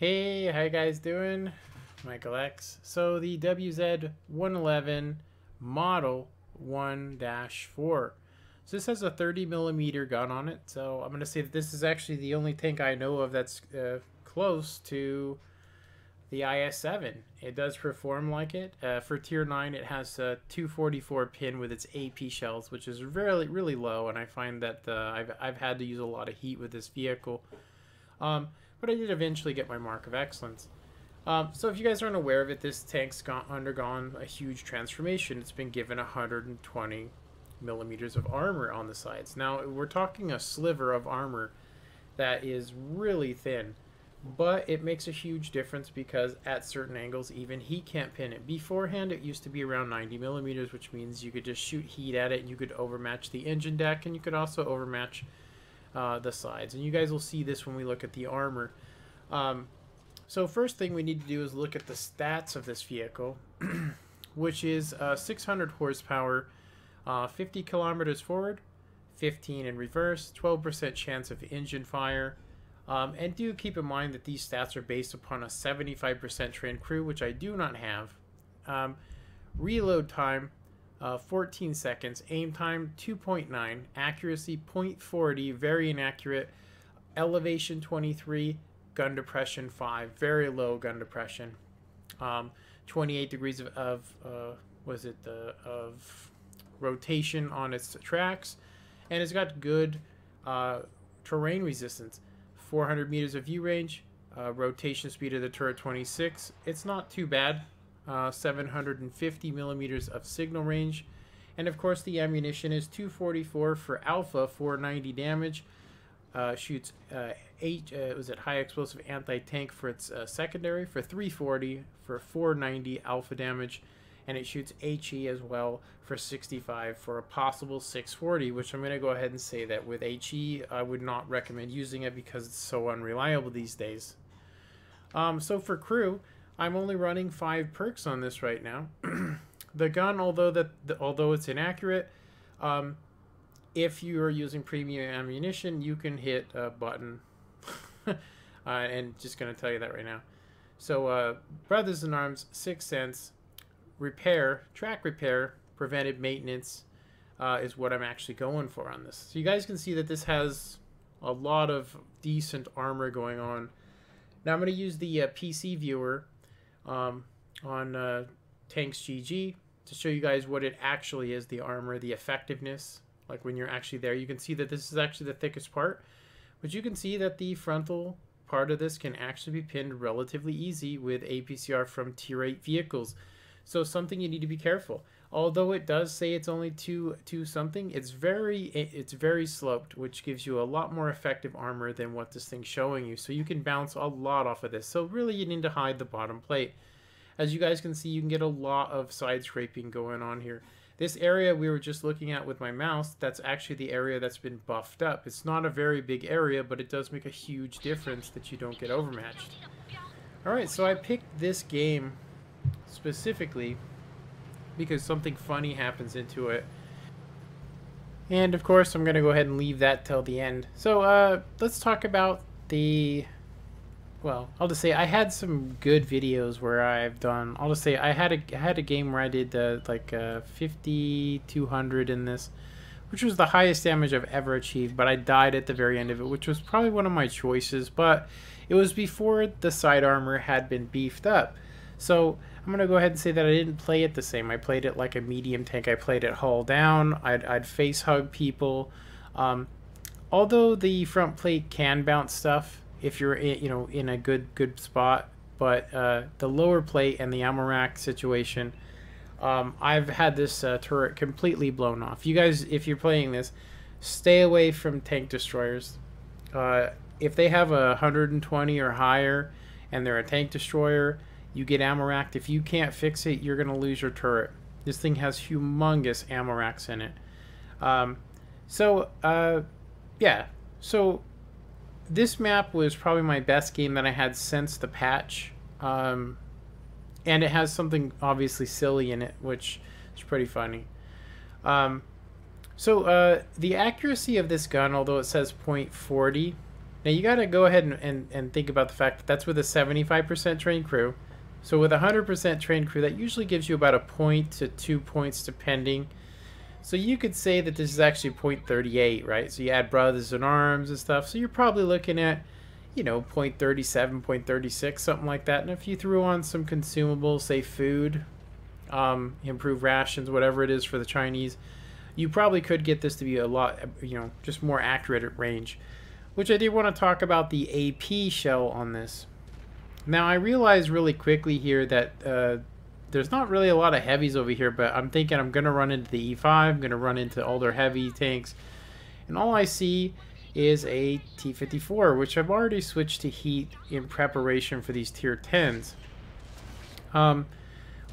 Hey, how you guys doing? Michael X. So the WZ-111 Model 1-4. So this has a 30 millimeter gun on it. So I'm going to say that this is actually the only tank I know of that's close to the IS-7. It does perform like it. For Tier 9, it has a 244 pin with its AP shells, which is really low, and I find that I've had to use a lot of heat with this vehicle. But I did eventually get my mark of excellence. So if you guys aren't aware of it, this tank's undergone a huge transformation. It's been given 120 millimeters of armor on the sides. Now, we're talking a sliver of armor that is really thin, but it makes a huge difference because at certain angles, even heat can't pin it. Beforehand, it used to be around 90 millimeters, which means you could just shoot heat at it, and you could overmatch the engine deck, and you could also overmatch the sides. And you guys will see this when we look at the armor. So first thing we need to do is look at the stats of this vehicle, which is 600 horsepower, 50 kilometers forward, 15 in reverse, 12% chance of engine fire. And do keep in mind that these stats are based upon a 75% trained crew, which I do not have. Reload time, 14 seconds. Aim time, 2.9. Accuracy, 0.40. Very inaccurate. Elevation, 23. Gun depression, 5. Very low gun depression. 28 degrees of rotation on its tracks. And it's got good terrain resistance. 400 meters of view range, rotation speed of the turret 26. It's not too bad. 750 millimeters of signal range, and of course the ammunition is 244 for alpha, 490 damage. Shoots was it high explosive anti-tank for its secondary for 340 for 490 alpha damage, and it shoots HE as well for 65 for a possible 640, which I'm going to go ahead and say that with HE, I would not recommend using it because it's so unreliable these days. So for crew, I'm only running 5 perks on this right now. The gun, although it's inaccurate, if you are using premium ammunition, you can hit a button. And just going to tell you that right now. So Brothers in Arms, 6 cents. Repair, track repair, preventive maintenance is what I'm actually going for on this. So you guys can see that this has a lot of decent armor going on. Now I'm going to use the PC viewer on Tanks GG to show you guys what it actually is, the armor, the effectiveness. Like when you're actually there, you can see that this is actually the thickest part, but you can see that the frontal part of this can actually be pinned relatively easy with APCR from Tier 8 vehicles. So something you need to be careful. Although it does say it's only two something, it's very sloped, which gives you a lot more effective armor than what this thing's showing you. So you can bounce a lot off of this. So really you need to hide the bottom plate. As you guys can see, you can get a lot of side scraping going on here. This area we were just looking at with my mouse, that's actually the area that's been buffed up. It's not a very big area, but it does make a huge difference that you don't get overmatched. Alright, so I picked this game specifically because something funny happens into it, and of course I'm gonna go ahead and leave that till the end. So let's talk about I'll just say I had some good videos where I've done, I'll just say I had a game where I did like 5200 in this, which was the highest damage I've ever achieved, but I died at the very end of it, which was probably one of my choices, but it was before the side armor had been beefed up. So I'm going to go ahead and say that I didn't play it the same. I played it like a medium tank. I played it hull down. I'd face hug people. Although the front plate can bounce stuff if you're in a good spot, but the lower plate and the ammo rack situation, I've had this turret completely blown off. You guys, if you're playing this, stay away from tank destroyers. If they have 120 or higher and they're a tank destroyer, you get ammo racked. If you can't fix it, you're going to lose your turret. This thing has humongous ammo racks in it. Yeah. So this map was probably my best game that I had since the patch. And it has something obviously silly in it, which is pretty funny. The accuracy of this gun, although it says .40, Now you got to go ahead and think about the fact that that's with a 75% trained crew. So with a 100% trained crew, that usually gives you about a point to 2 points depending. So you could say that this is actually 0.38, right? So you add brothers in arms and stuff. So you're probably looking at, you know, 0.37, 0.36, something like that. And if you threw on some consumables, say food, improved rations, whatever it is for the Chinese, you probably could get this to be a lot, you know, just more accurate at range. Which I did want to talk about the AP shell on this. Now I realized really quickly here that there's not really a lot of heavies over here, but I'm thinking I'm going to run into the E5, I'm going to run into all their heavy tanks, and all I see is a T-54, which I've already switched to heat in preparation for these tier 10s. Which I'm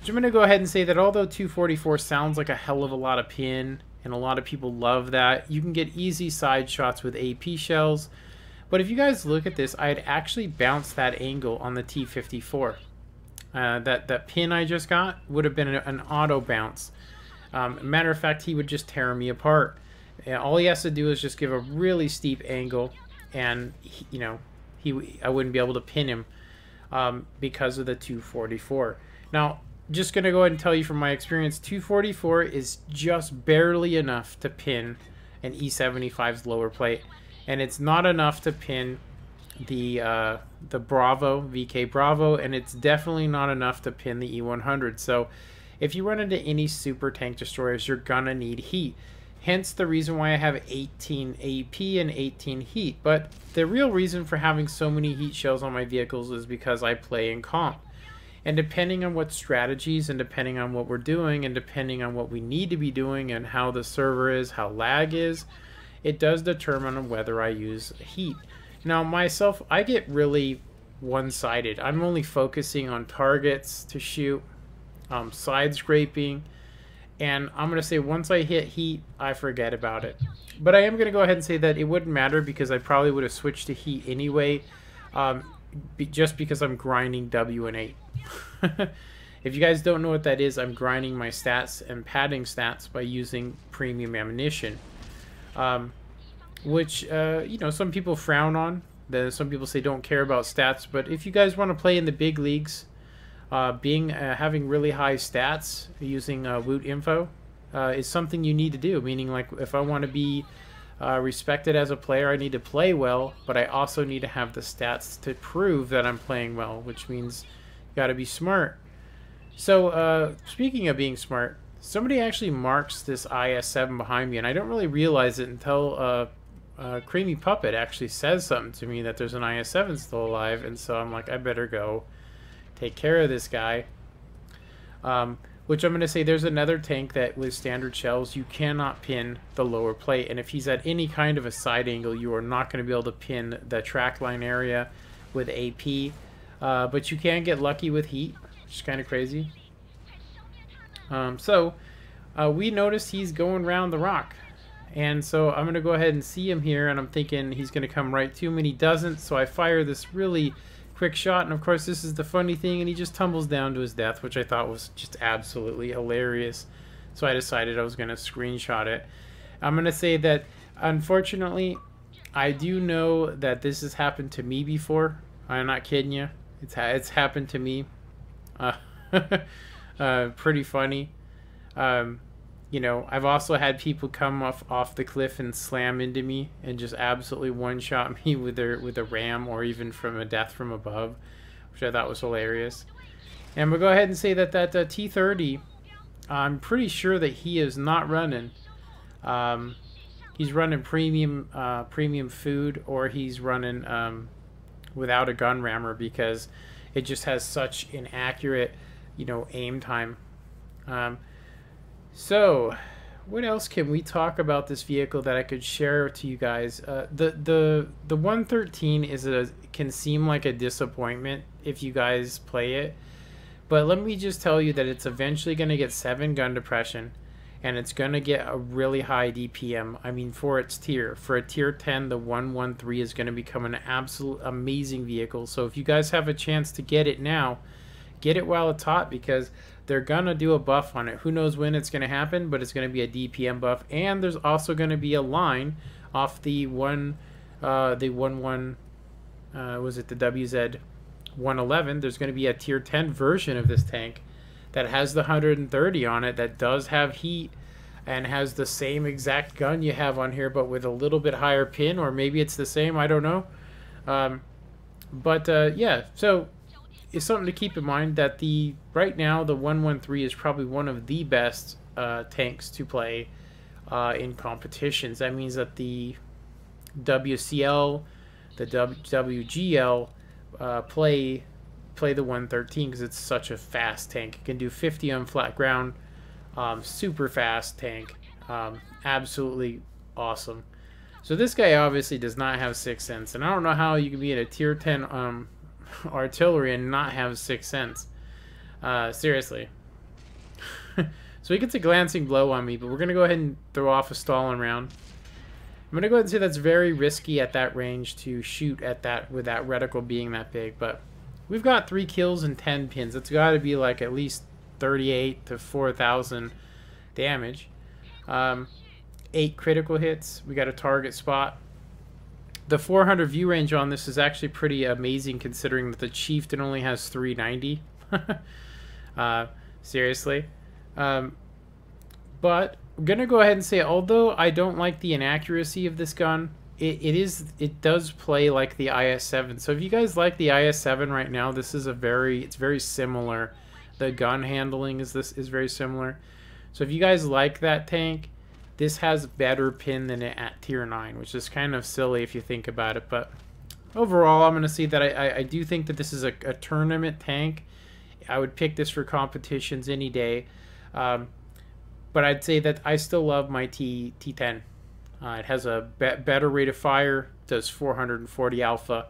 going to go ahead and say that although 244 sounds like a hell of a lot of pin, and a lot of people love that, you can get easy side shots with AP shells. But if you guys look at this, I'd actually bounced that angle on the T-54. That pin I just got would have been an auto bounce. Matter of fact, he would just tear me apart. All he has to do is just give a really steep angle, and I wouldn't be able to pin him because of the 244. Now, just gonna go ahead and tell you from my experience, 244 is just barely enough to pin an E75's lower plate, and it's not enough to pin the Bravo, VK Bravo, and it's definitely not enough to pin the E100. So if you run into any super tank destroyers, you're gonna need heat. Hence the reason why I have 18 AP and 18 heat. But the real reason for having so many heat shells on my vehicles is because I play in comp. And depending on what strategies, and depending on what we're doing, and depending on what we need to be doing, and how the server is, how lag is, it does determine whether I use heat. Now myself, I get really one-sided. I'm only focusing on targets to shoot, side scraping, and I'm going to say once I hit heat, I forget about it. But I am going to go ahead and say that it wouldn't matter because I probably would have switched to heat anyway, just because I'm grinding W and 8. If you guys don't know what that is, I'm grinding my stats and padding stats by using premium ammunition. Which some people frown on. Some people say don't care about stats, but if you guys want to play in the big leagues, having really high stats using rout info is something you need to do. Meaning, like, if I want to be respected as a player, I need to play well, but I also need to have the stats to prove that I'm playing well, which means you got to be smart. So speaking of being smart, somebody actually marks this IS-7 behind me, and I don't really realize it until Creamy Puppet actually says something to me that there's an IS-7 still alive, and so I'm like, I better go take care of this guy. Which I'm going to say there's another tank that with standard shells you cannot pin the lower plate, and if he's at any kind of a side angle, you are not going to be able to pin the track line area with AP. But you can get lucky with heat, which is kind of crazy. We noticed he's going around the rock. And so I'm going to go ahead and see him here, and I'm thinking he's going to come right to him, and he doesn't. So I fire this really quick shot, and of course this is the funny thing, and he just tumbles down to his death, which I thought was just absolutely hilarious. So I decided I was going to screenshot it. I'm going to say that, unfortunately, I do know that this has happened to me before. I'm not kidding you. It's happened to me. Pretty funny. I've also had people come off the cliff and slam into me and just absolutely one-shot me with a ram, or even from a death from above, which I thought was hilarious. And we'll go ahead and say that T-30, I'm pretty sure that he is not running. He's running premium food, or he's running without a gun rammer, because it just has such inaccurate, aim time. So, what else can we talk about this vehicle that I could share to you guys? The 113 can seem like a disappointment if you guys play it, but let me just tell you that it's eventually going to get 7 gun depression, and it's going to get a really high DPM. I mean, for its tier. For a tier 10, the 113 is going to become an absolute amazing vehicle. So if you guys have a chance to get it now, get it while it's hot, because they're going to do a buff on it. Who knows when it's going to happen, but it's going to be a DPM buff. And there's also going to be a line off the the was it the WZ 111? There's going to be a tier 10 version of this tank that has the 130 on it, that does have heat and has the same exact gun you have on here, but with a little bit higher pin, or maybe it's the same, I don't know. Yeah, so it's something to keep in mind that right now the 113 is probably one of the best tanks to play in competitions. That means that the WCL, the WGL play the 113 because it's such a fast tank. It can do 50 on flat ground. Super fast tank. Absolutely awesome. So this guy obviously does not have 6th Sense, and I don't know how you can be in a tier 10 artillery and not have 6th Sense. Seriously. So he gets a glancing blow on me, but we're going to go ahead and throw off a stalling round. I'm going to go ahead and say that's very risky at that range to shoot at that with that reticle being that big, but we've got 3 kills and 10 pins. It's got to be like at least 38 to 4,000 damage. 8 critical hits. We got a target spot. The 400 view range on this is actually pretty amazing considering that the Chieftain only has 390. Seriously. But I'm going to go ahead and say, although I don't like the inaccuracy of this gun, it does play like the IS-7. So if you guys like the IS-7 right now, this is it's very similar. The gun handling is very similar. So if you guys like that tank, this has better pin than it at tier 9, which is kind of silly if you think about it. But overall, I'm going to say that I do think that this is a tournament tank. I would pick this for competitions any day. But I'd say that I still love my T10. It has a better rate of fire, does 440 alpha.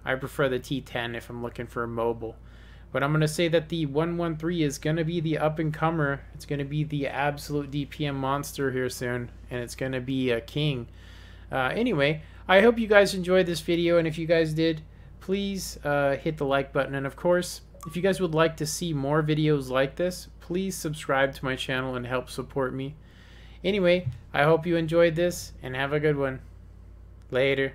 I prefer the T10 if I'm looking for a mobile. But I'm going to say that the 113 is going to be the up-and-comer. It's going to be the absolute DPM monster here soon, and it's going to be a king. Anyway, I hope you guys enjoyed this video, and if you guys did, please hit the like button. And of course, if you guys would like to see more videos like this, please subscribe to my channel and help support me. Anyway, I hope you enjoyed this, and have a good one. Later.